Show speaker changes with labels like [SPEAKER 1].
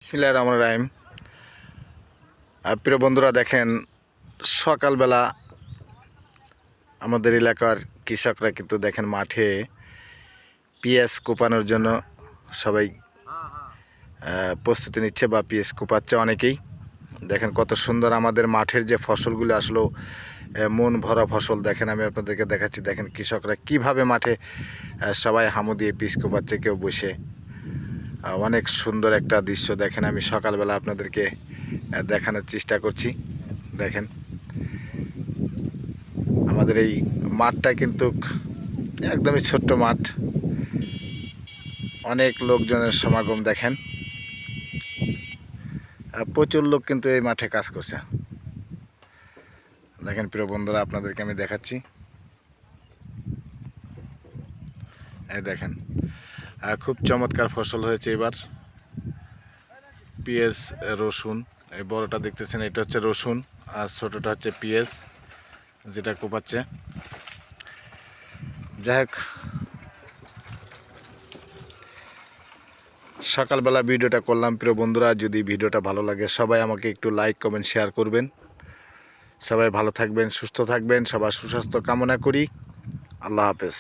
[SPEAKER 1] বিসমিল্লাহির রহমানির রহিম। প্রিয় বন্ধুরা, দেখেন সকালবেলা আমাদের এলাকার কৃষকরা কিন্তু দেখেন মাঠে পেঁয়াজ কোপানোর জন্য সবাই প্রস্তুতি নিচ্ছে বা পেঁয়াজ কোপাচ্ছে অনেকেই। দেখেন কত সুন্দর আমাদের মাঠের যে ফসলগুলো আসলো মন ভরা ফসল। দেখেন আমি আপনাদেরকে দেখাচ্ছি, দেখেন কৃষকরা কিভাবে মাঠে সবাই হামু দিয়ে পিস কোপাচ্ছে, কেউ বসে। অনেক সুন্দর একটা দৃশ্য। দেখেন আমি সকালবেলা আপনাদেরকে দেখানোর চেষ্টা করছি। দেখেন আমাদের এই মাঠটা কিন্তু একদমই ছোট্ট মাঠ, অনেক লোকজনের সমাগম। দেখেন প্রচুর লোক কিন্তু এই মাঠে কাজ করছে। দেখেন প্রিয় বন্ধুরা, আপনাদেরকে আমি দেখাচ্ছি। এই দেখেন খুব চমৎকার ফসল হয়েছে এবার। পেঁয়াজ, রসুন, এই বড়টা দেখতেছেন এটা হচ্ছে রসুন, আর ছোটোটা হচ্ছে পেঁয়াজ যেটা কোপাচ্ছে। যাই হোক, সকালবেলা ভিডিওটা করলাম। প্রিয় বন্ধুরা, যদি ভিডিওটা ভালো লাগে সবাই আমাকে একটু লাইক কমেন্ট শেয়ার করবেন। সবাই ভালো থাকবেন, সুস্থ থাকবেন, সবার সুস্বাস্থ্য কামনা করি। আল্লাহ হাফেজ।